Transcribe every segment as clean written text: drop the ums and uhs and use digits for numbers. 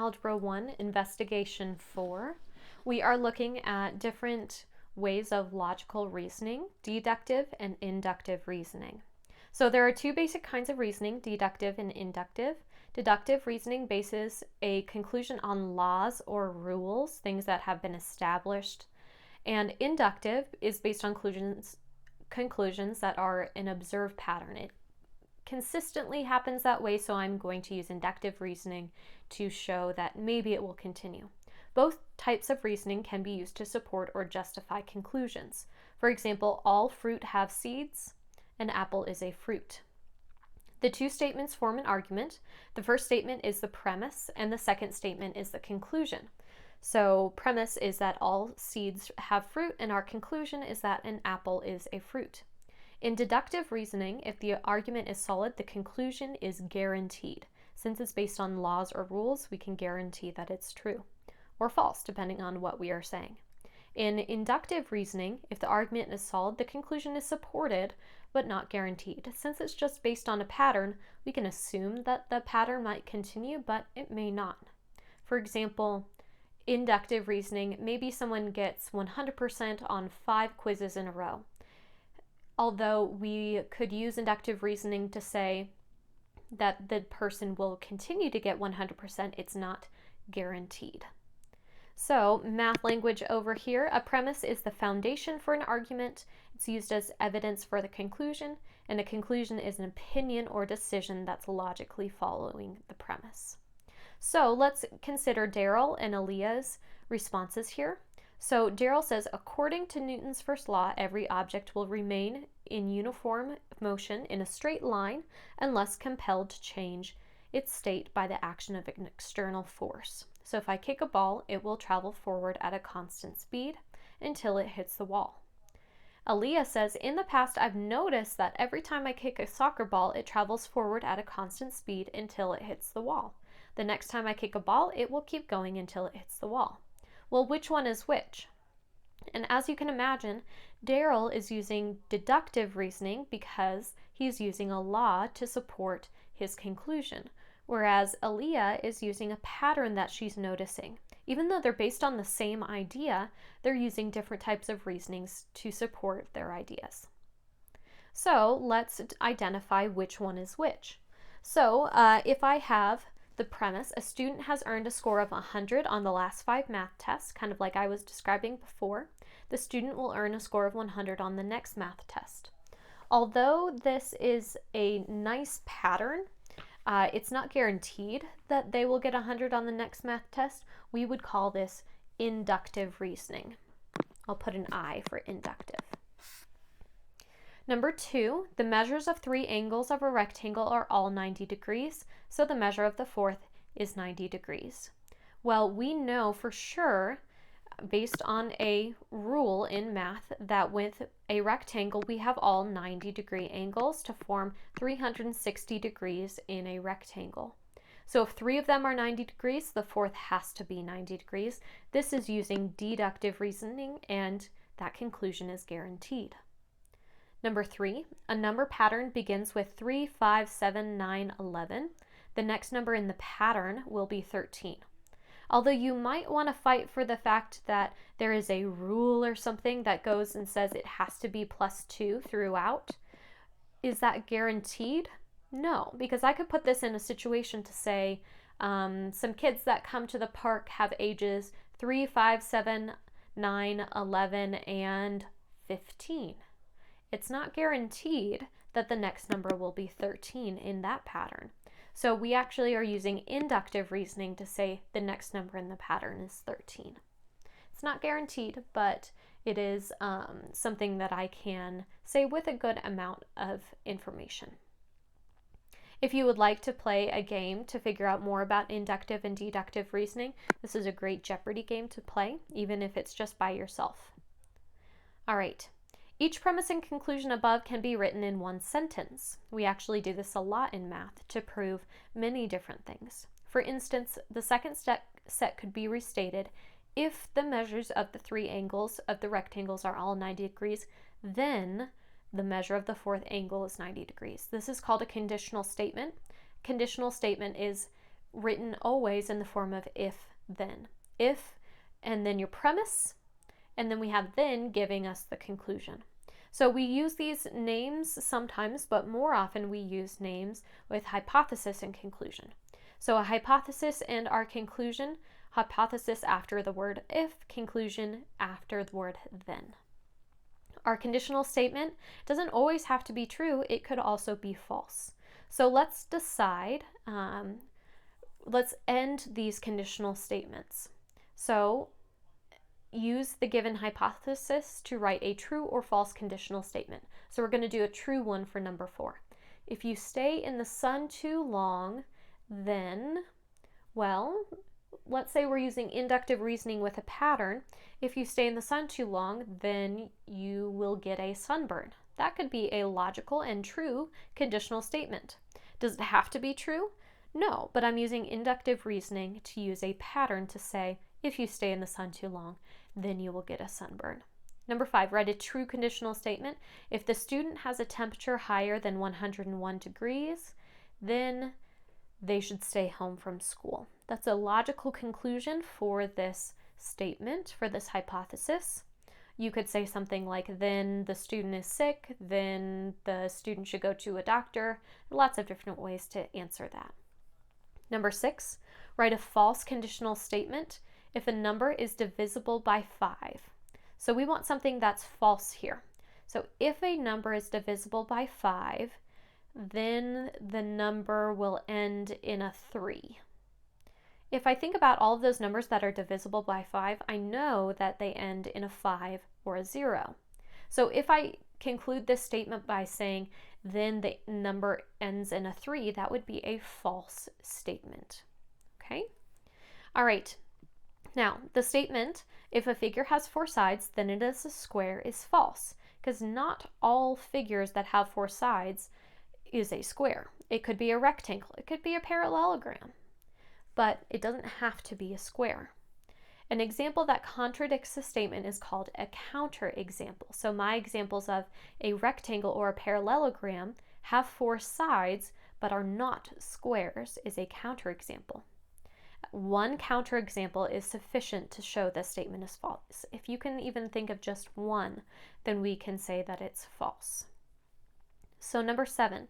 Algebra 1, Investigation 4. We are looking at different ways of logical reasoning, deductive and inductive reasoning. So there are two basic kinds of reasoning, deductive and inductive. Deductive reasoning bases a conclusion on laws or rules, things that have been established, and inductive is based on conclusions that are an observed pattern. It consistently happens that way, so I'm going to use inductive reasoning to show that maybe it will continue. Both types of reasoning can be used to support or justify conclusions. For example, all fruit have seeds. An apple is a fruit. The two statements form an argument. The first statement is the premise, and the second statement is the conclusion. So premise is that all seeds have fruit, and our conclusion is that an apple is a fruit. In deductive reasoning, if the argument is solid, the conclusion is guaranteed. Since it's based on laws or rules, we can guarantee that it's true or false, depending on what we are saying. In inductive reasoning, if the argument is solid, the conclusion is supported but not guaranteed. Since it's just based on a pattern, we can assume that the pattern might continue, but it may not. For example, inductive reasoning, maybe someone gets 100% on 5 quizzes in a row. Although we could use inductive reasoning to say that the person will continue to get 100%, it's not guaranteed. So, math language over here, a premise is the foundation for an argument. It's used as evidence for the conclusion, and a conclusion is an opinion or decision that's logically following the premise. So, let's consider Daryl and Aaliyah's responses here. So Daryl says, according to Newton's first law, every object will remain in uniform motion in a straight line unless compelled to change its state by the action of an external force. So if I kick a ball, it will travel forward at a constant speed until it hits the wall. Aaliyah says, in the past, I've noticed that every time I kick a soccer ball, it travels forward at a constant speed until it hits the wall. The next time I kick a ball, it will keep going until it hits the wall. Well, which one is which? And as you can imagine, Daryl is using deductive reasoning because he's using a law to support his conclusion, whereas Aaliyah is using a pattern that she's noticing. Even though they're based on the same idea, they're using different types of reasonings to support their ideas. So let's identify which one is which. So if I have the premise, a student has earned a score of 100 on the last 5 math tests, kind of like I was describing before. The student will earn a score of 100 on the next math test. Although this is a nice pattern, it's not guaranteed that they will get 100 on the next math test. We would call this inductive reasoning. I'll put an I for inductive. Number 2, the measures of 3 angles of a rectangle are all 90 degrees, so the measure of the fourth is 90 degrees. Well, we know for sure, based on a rule in math, that with a rectangle we have all 90-degree angles to form 360 degrees in a rectangle. So if 3 of them are 90 degrees, the fourth has to be 90 degrees. This is using deductive reasoning, and that conclusion is guaranteed. Number 3, a number pattern begins with 3, 5, 7, 9, 11. The next number in the pattern will be 13. Although you might want to fight for the fact that there is a rule or something that goes and says it has to be +2 throughout, is that guaranteed? No, because I could put this in a situation to say some kids that come to the park have ages 3, 5, 7, 9, 11, and 15. It's not guaranteed that the next number will be 13 in that pattern. So we actually are using inductive reasoning to say the next number in the pattern is 13. It's not guaranteed, but it is something that I can say with a good amount of information. If you would like to play a game to figure out more about inductive and deductive reasoning, this is a great Jeopardy game to play, even if it's just by yourself. All right. Each premise and conclusion above can be written in one sentence. We actually do this a lot in math to prove many different things. For instance, the second set could be restated. If the measures of the 3 angles of the rectangles are all 90 degrees, then the measure of the fourth angle is 90 degrees. This is called a conditional statement. Conditional statement is written always in the form of if, then. If, and then your premise, and then we have then giving us the conclusion. So we use these names sometimes, but more often we use names with hypothesis and conclusion. So a hypothesis and our conclusion, hypothesis after the word if, conclusion after the word then. Our conditional statement doesn't always have to be true, it could also be false. So let's decide, let's end these conditional statements. So use the given hypothesis to write a true or false conditional statement. So we're going to do a true one for number 4. If you stay in the sun too long, then, well, let's say we're using inductive reasoning with a pattern. If you stay in the sun too long, then you will get a sunburn. That could be a logical and true conditional statement. Does it have to be true? No, but I'm using inductive reasoning to use a pattern to say, if you stay in the sun too long, then you will get a sunburn. Number 5, write a true conditional statement. If the student has a temperature higher than 101 degrees, then they should stay home from school. That's a logical conclusion for this statement, for this hypothesis. You could say something like, then the student is sick, then the student should go to a doctor. Lots of different ways to answer that. Number 6, write a false conditional statement if a number is divisible by 5. So we want something that's false here. So if a number is divisible by 5, then the number will end in a 3. If I think about all of those numbers that are divisible by 5, I know that they end in a 5 or a 0. So if I conclude this statement by saying, then the number ends in a 3, that would be a false statement. Okay? All right. Now, the statement, if a figure has 4 sides, then it is a square, is false, because not all figures that have 4 sides is a square. It could be a rectangle, it could be a parallelogram, but it doesn't have to be a square. An example that contradicts the statement is called a counterexample. So my examples of a rectangle or a parallelogram have 4 sides but are not squares is a counterexample. One counterexample is sufficient to show the statement is false. If you can even think of just one, then we can say that it's false. So number 7,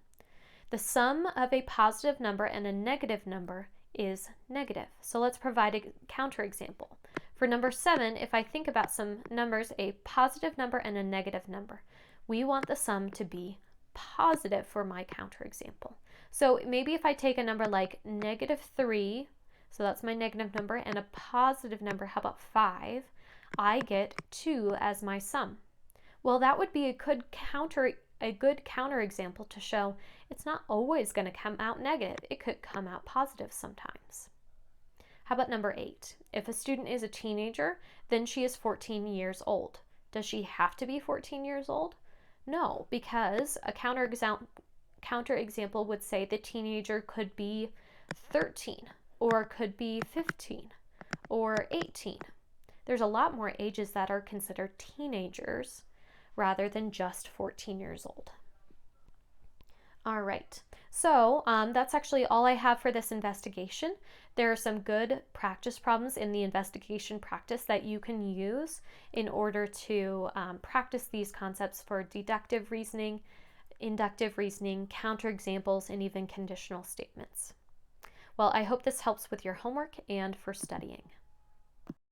the sum of a positive number and a negative number is negative. So let's provide a counterexample. For number 7, if I think about some numbers, a positive number and a negative number, we want the sum to be positive for my counterexample. So maybe if I take a number like -3, so that's my negative number, and a positive number, how about 5, I get 2 as my sum. Well, that would be a good counterexample to show it's not always going to come out negative. It could come out positive sometimes. How about number 8? If a student is a teenager, then she is 14 years old. Does she have to be 14 years old? No, because a counterexample would say the teenager could be 13, or could be 15, or 18. There's a lot more ages that are considered teenagers rather than just 14 years old. All right, so that's actually all I have for this investigation. There are some good practice problems in the investigation practice that you can use in order to practice these concepts for deductive reasoning, inductive reasoning, counterexamples, and even conditional statements. Well, I hope this helps with your homework and for studying.